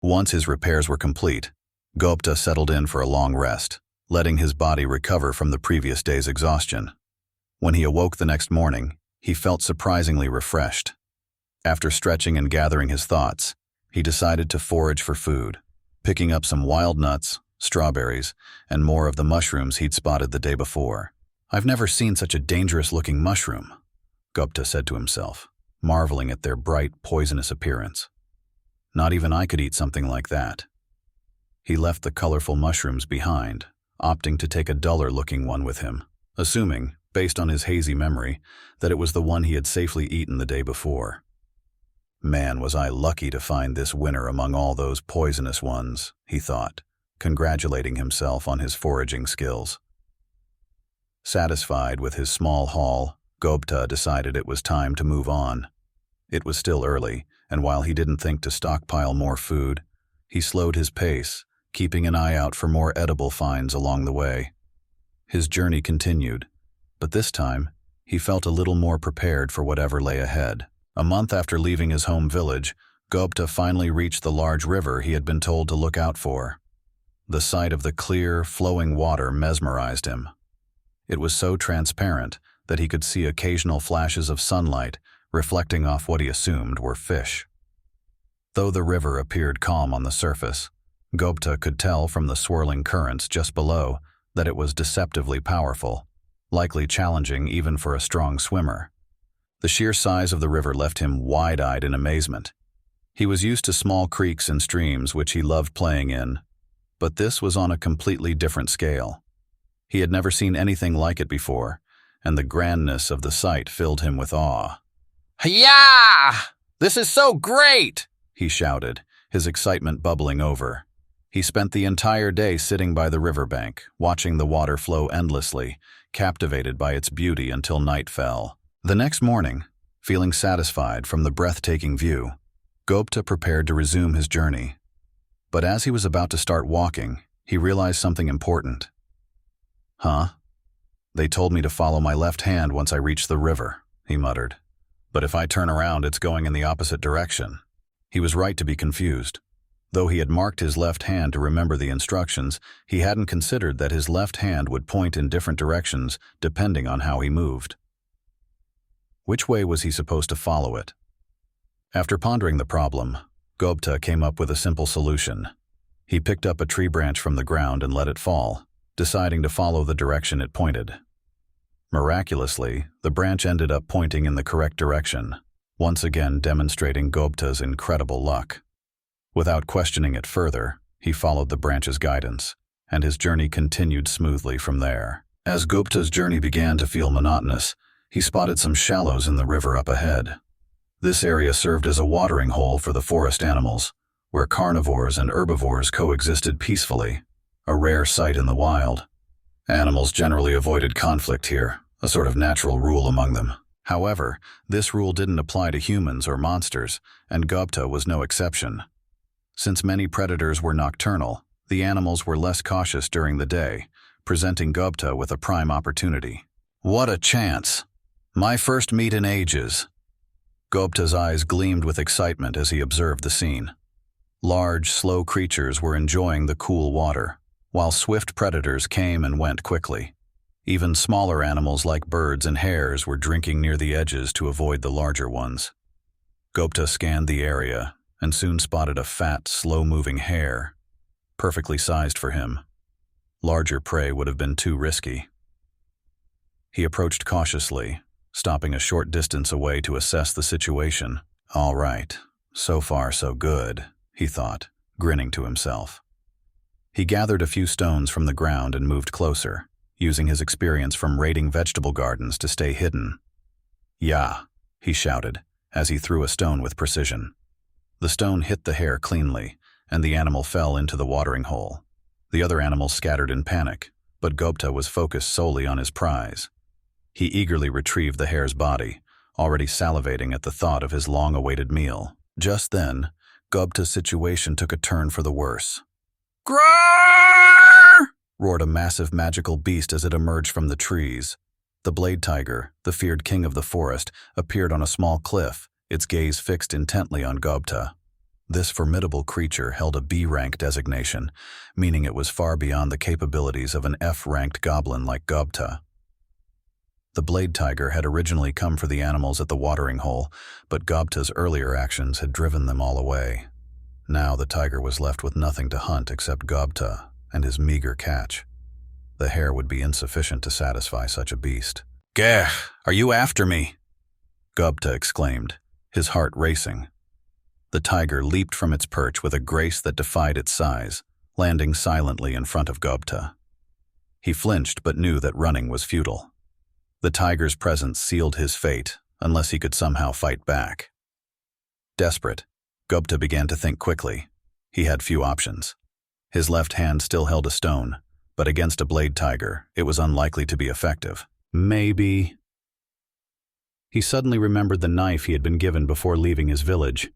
Once his repairs were complete, Gobta settled in for a long rest, letting his body recover from the previous day's exhaustion. When he awoke the next morning, he felt surprisingly refreshed. After stretching and gathering his thoughts, he decided to forage for food, picking up some wild nuts, strawberries, and more of the mushrooms he'd spotted the day before. "I've never seen such a dangerous-looking mushroom," Gobta said to himself, marveling at their bright, poisonous appearance. "Not even I could eat something like that." He left the colorful mushrooms behind, opting to take a duller-looking one with him, assuming, based on his hazy memory, that it was the one he had safely eaten the day before. "Man, was I lucky to find this winner among all those poisonous ones," he thought, congratulating himself on his foraging skills. Satisfied with his small haul, Gobta decided it was time to move on. It was still early, and while he didn't think to stockpile more food, he slowed his pace, keeping an eye out for more edible finds along the way. His journey continued, but this time, he felt a little more prepared for whatever lay ahead. A month after leaving his home village, Gobta finally reached the large river he had been told to look out for. The sight of the clear, flowing water mesmerized him. It was so transparent that he could see occasional flashes of sunlight reflecting off what he assumed were fish. Though the river appeared calm on the surface, Gobta could tell from the swirling currents just below that it was deceptively powerful, likely challenging even for a strong swimmer. The sheer size of the river left him wide-eyed in amazement. He was used to small creeks and streams which he loved playing in, but this was on a completely different scale. He had never seen anything like it before, and the grandness of the sight filled him with awe. "Hi-yah! This is so great!" he shouted, his excitement bubbling over. He spent the entire day sitting by the riverbank, watching the water flow endlessly, captivated by its beauty until night fell. The next morning, feeling satisfied from the breathtaking view, Gobta prepared to resume his journey. But as he was about to start walking, he realized something important. "Huh? They told me to follow my left hand once I reach the river," he muttered. "But if I turn around, it's going in the opposite direction." He was right to be confused. Though he had marked his left hand to remember the instructions, he hadn't considered that his left hand would point in different directions depending on how he moved. Which way was he supposed to follow it? After pondering the problem, Gobta came up with a simple solution. He picked up a tree branch from the ground and let it fall, deciding to follow the direction it pointed. Miraculously, the branch ended up pointing in the correct direction, once again demonstrating Gobta's incredible luck. Without questioning it further, he followed the branch's guidance, and his journey continued smoothly from there. As Gobta's journey began to feel monotonous, he spotted some shallows in the river up ahead. This area served as a watering hole for the forest animals, where carnivores and herbivores coexisted peacefully, a rare sight in the wild. Animals generally avoided conflict here, a sort of natural rule among them. However, this rule didn't apply to humans or monsters, and Gobta was no exception. Since many predators were nocturnal, the animals were less cautious during the day, presenting Gobta with a prime opportunity. "What a chance! My first meet in ages!" Gobta's eyes gleamed with excitement as he observed the scene. Large, slow creatures were enjoying the cool water, while swift predators came and went quickly. Even smaller animals like birds and hares were drinking near the edges to avoid the larger ones. Gobta scanned the area and soon spotted a fat, slow-moving hare, perfectly sized for him. Larger prey would have been too risky. He approached cautiously, stopping a short distance away to assess the situation. "All right, so far so good," he thought, grinning to himself. He gathered a few stones from the ground and moved closer, using his experience from raiding vegetable gardens to stay hidden. "Yeah," he shouted, as he threw a stone with precision. The stone hit the hare cleanly, and the animal fell into the watering hole. The other animals scattered in panic, but Gobta was focused solely on his prize. He eagerly retrieved the hare's body, already salivating at the thought of his long-awaited meal. Just then, Gobta's situation took a turn for the worse. "Grrrr!" roared a massive magical beast as it emerged from the trees. The blade tiger, the feared king of the forest, appeared on a small cliff, its gaze fixed intently on Gobta. This formidable creature held a B-rank designation, meaning it was far beyond the capabilities of an F-ranked goblin like Gobta. The blade tiger had originally come for the animals at the watering hole, but Gobta's earlier actions had driven them all away. Now the tiger was left with nothing to hunt except Gobta and his meager catch. The hare would be insufficient to satisfy such a beast. "Gah! Are you after me?" Gobta exclaimed, his heart racing. The tiger leaped from its perch with a grace that defied its size, landing silently in front of Gobta. He flinched but knew that running was futile. The tiger's presence sealed his fate, unless he could somehow fight back. Desperate, Gobta began to think quickly. He had few options. His left hand still held a stone, but against a blade tiger, it was unlikely to be effective. Maybe... He suddenly remembered the knife he had been given before leaving his village.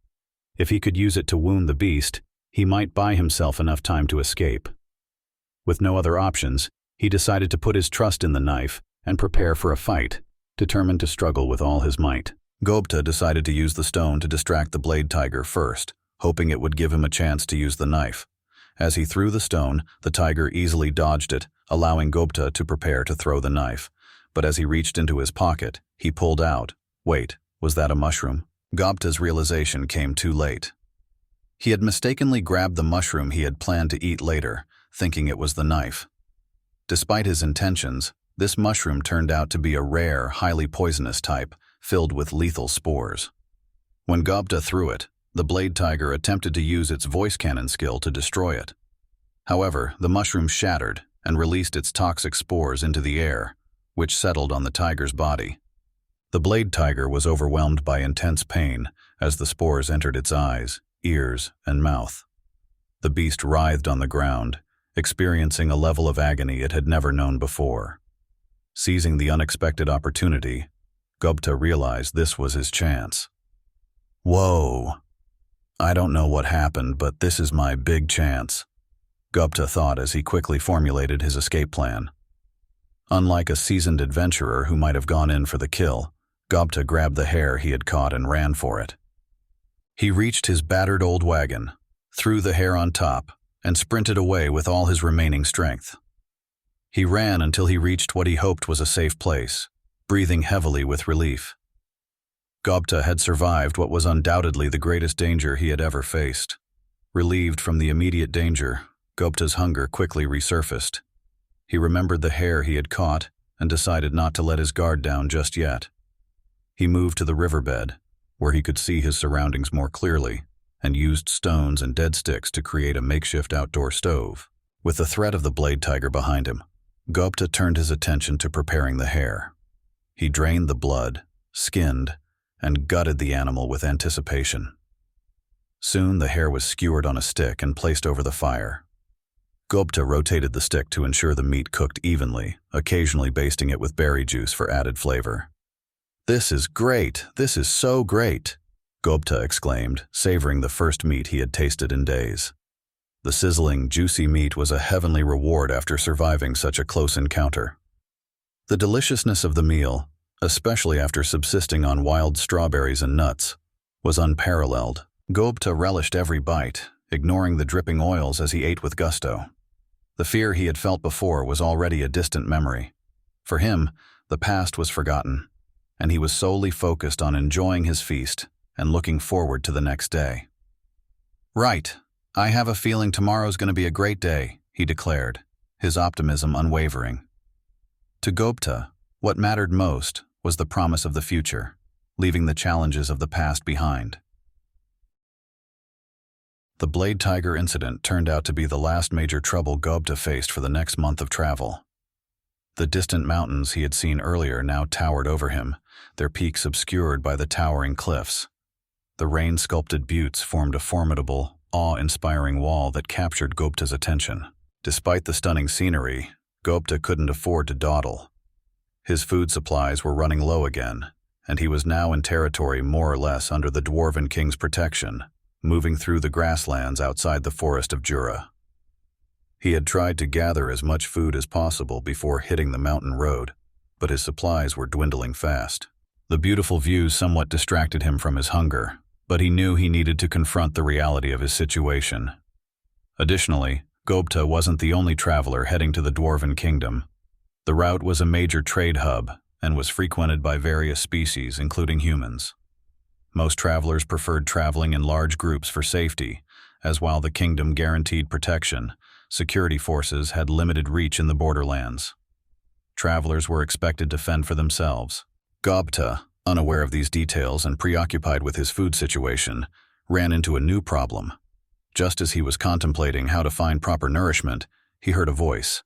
If he could use it to wound the beast, he might buy himself enough time to escape. With no other options, he decided to put his trust in the knife and prepare for a fight, determined to struggle with all his might. Gobta decided to use the stone to distract the blade tiger first, hoping it would give him a chance to use the knife. As he threw the stone, the tiger easily dodged it, allowing Gobta to prepare to throw the knife. But as he reached into his pocket, he pulled out. Wait, was that a mushroom? Gobta's realization came too late. He had mistakenly grabbed the mushroom he had planned to eat later, thinking it was the knife. Despite his intentions, this mushroom turned out to be a rare, highly poisonous type, filled with lethal spores. When Gobta threw it, the blade tiger attempted to use its voice cannon skill to destroy it. However, the mushroom shattered and released its toxic spores into the air, which settled on the tiger's body. The blade tiger was overwhelmed by intense pain as the spores entered its eyes, ears, and mouth. The beast writhed on the ground, experiencing a level of agony it had never known before. Seizing the unexpected opportunity, Gobta realized this was his chance. Whoa! I don't know what happened, but this is my big chance, Gobta thought as he quickly formulated his escape plan. Unlike a seasoned adventurer who might have gone in for the kill, Gobta grabbed the hare he had caught and ran for it. He reached his battered old wagon, threw the hare on top, and sprinted away with all his remaining strength. He ran until he reached what he hoped was a safe place, breathing heavily with relief. Gobta had survived what was undoubtedly the greatest danger he had ever faced. Relieved from the immediate danger, Gobta's hunger quickly resurfaced. He remembered the hare he had caught and decided not to let his guard down just yet. He moved to the riverbed, where he could see his surroundings more clearly, and used stones and dead sticks to create a makeshift outdoor stove. With the threat of the blade tiger behind him, Gobta turned his attention to preparing the hare. He drained the blood, skinned, and gutted the animal with anticipation. Soon the hare was skewered on a stick and placed over the fire. Gobta rotated the stick to ensure the meat cooked evenly, occasionally basting it with berry juice for added flavor. "This is great! This is so great!" Gobta exclaimed, savoring the first meat he had tasted in days. The sizzling, juicy meat was a heavenly reward after surviving such a close encounter. The deliciousness of the meal, especially after subsisting on wild strawberries and nuts, was unparalleled. Gobta relished every bite, ignoring the dripping oils as he ate with gusto. The fear he had felt before was already a distant memory. For him, the past was forgotten, and he was solely focused on enjoying his feast and looking forward to the next day. "Right, I have a feeling tomorrow's going to be a great day," he declared, his optimism unwavering. To Gobta, what mattered most was the promise of the future, leaving the challenges of the past behind. The blade tiger incident turned out to be the last major trouble Gobta faced for the next month of travel. The distant mountains he had seen earlier now towered over him, their peaks obscured by the towering cliffs. The rain-sculpted buttes formed a formidable, awe-inspiring wall that captured Gobta's attention. Despite the stunning scenery, Gobta couldn't afford to dawdle. His food supplies were running low again, and he was now in territory more or less under the Dwarven King's protection, moving through the grasslands outside the forest of Jura. He had tried to gather as much food as possible before hitting the mountain road, but his supplies were dwindling fast. The beautiful views somewhat distracted him from his hunger, but he knew he needed to confront the reality of his situation. Additionally, Gobta wasn't the only traveler heading to the Dwarven Kingdom. The route was a major trade hub and was frequented by various species, including humans. Most travelers preferred traveling in large groups for safety, as while the kingdom guaranteed protection, security forces had limited reach in the borderlands. Travelers were expected to fend for themselves. Gobta, unaware of these details and preoccupied with his food situation, ran into a new problem. Just as he was contemplating how to find proper nourishment, he heard a voice.